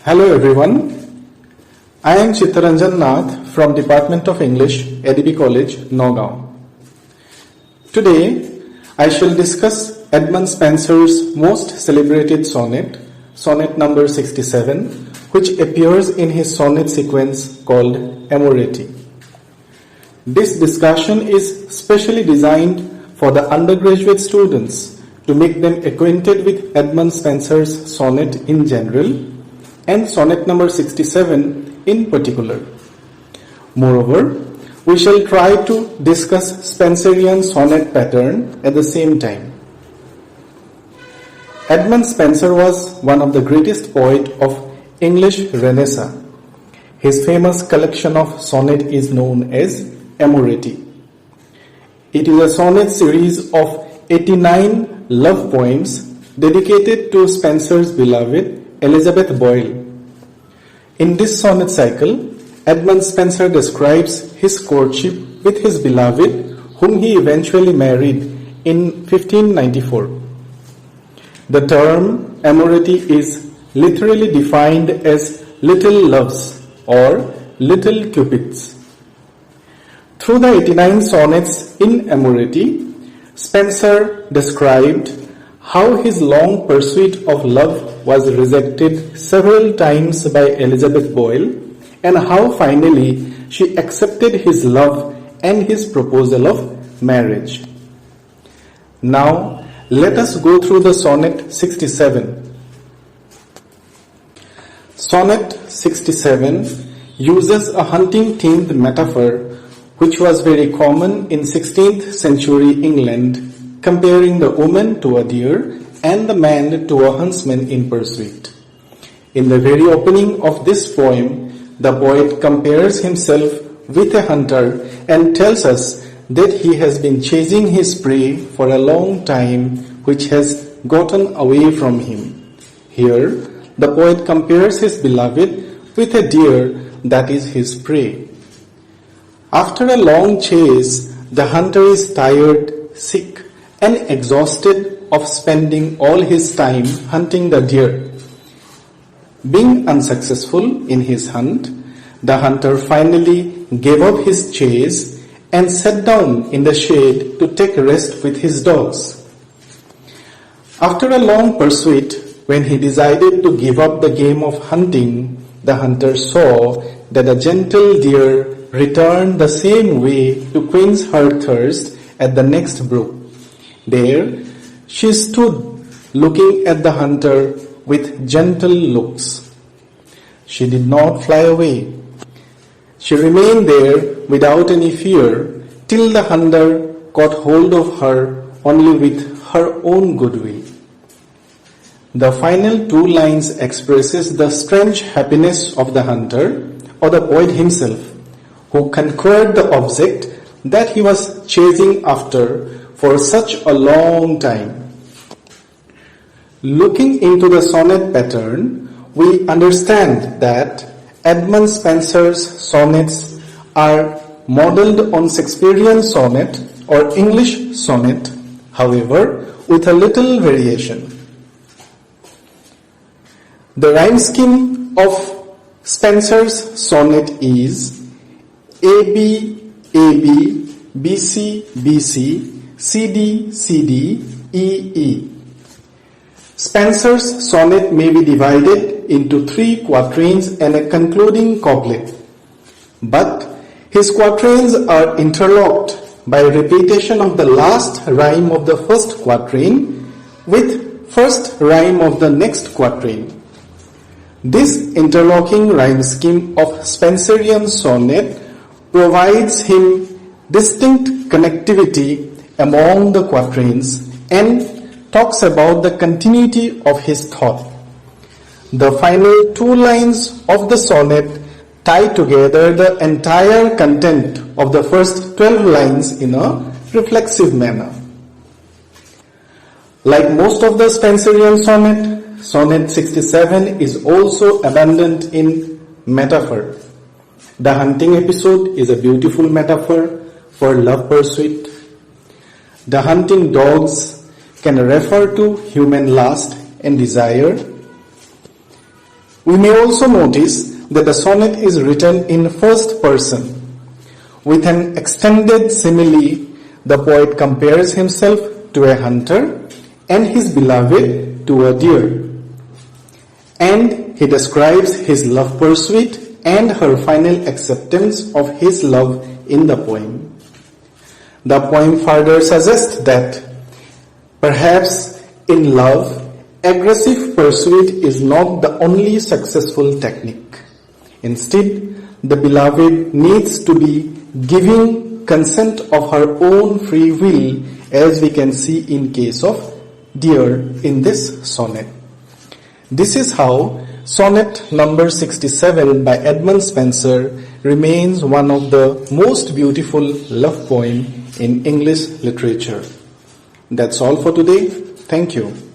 Hello everyone, I am Chittaranjan Nath from Department of English, ADB College, Nagaon. Today, I shall discuss Edmund Spenser's most celebrated sonnet, sonnet number 67, which appears in his sonnet sequence called Amoretti. This discussion is specially designed for the undergraduate students to make them acquainted with Edmund Spenser's sonnet in general and sonnet number 67 in particular. Moreover, we shall try to discuss Spenserian sonnet pattern at the same time. Edmund Spenser was one of the greatest poets of English Renaissance. His famous collection of sonnet is known as Amoretti. It is a sonnet series of 89 love poems dedicated to Spenser's beloved Elizabeth Boyle. In this sonnet cycle, Edmund Spenser describes his courtship with his beloved, whom he eventually married in 1594. The term Amoretti is literally defined as little loves or little cupids. Through the 89 sonnets in Amoretti, Spenser described how his long pursuit of love was rejected several times by Elizabeth Boyle and how finally she accepted his love and his proposal of marriage. Now, let us go through the sonnet 67. Sonnet 67 uses a hunting-themed metaphor which was very common in 16th century England, comparing the woman to a deer and the man to a huntsman in pursuit. In the very opening of this poem, the poet compares himself with a hunter and tells us that he has been chasing his prey for a long time, which has gotten away from him. Here, the poet compares his beloved with a deer that is his prey. After a long chase, the hunter is tired, sick, and exhausted of spending all his time hunting the deer. Being unsuccessful in his hunt, the hunter finally gave up his chase and sat down in the shade to take rest with his dogs. After a long pursuit, when he decided to give up the game of hunting, the hunter saw that a gentle deer returned the same way to quench her thirst at the next brook. There, she stood looking at the hunter with gentle looks. She did not fly away. She remained there without any fear till the hunter caught hold of her only with her own goodwill. The final two lines expresses the strange happiness of the hunter or the poet himself, who conquered the object that he was chasing after for such a long time. Looking into the sonnet pattern, we understand that Edmund Spenser's sonnets are modeled on Shakespearean sonnet or English sonnet, however, with a little variation. The rhyme scheme of Spenser's sonnet is AB, AB, BC, BC, CD, CD, EE. Spenser's sonnet may be divided into 3 quatrains and a concluding couplet, but his quatrains are interlocked by repetition of the last rhyme of the first quatrain with first rhyme of the next quatrain. This interlocking rhyme scheme of Spenserian sonnet provides him distinct connectivity among the quatrains and talks about the continuity of his thought. The final 2 lines of the sonnet tie together the entire content of the first 12 lines in a reflexive manner. Like most of the Spenserian sonnet, sonnet 67 is also abundant in metaphor. The hunting episode is a beautiful metaphor for love pursuit. The hunting dogs can refer to human lust and desire. We may also notice that the sonnet is written in first person. With an extended simile, the poet compares himself to a hunter and his beloved to a deer. And he describes his love pursuit and her final acceptance of his love in the poem. The poem further suggests that perhaps in love, aggressive pursuit is not the only successful technique. Instead, the beloved needs to be giving consent of her own free will, as we can see in case of deer in this sonnet. This is how sonnet number 67 by Edmund Spenser remains one of the most beautiful love poem in English literature. That's all for today. Thank you.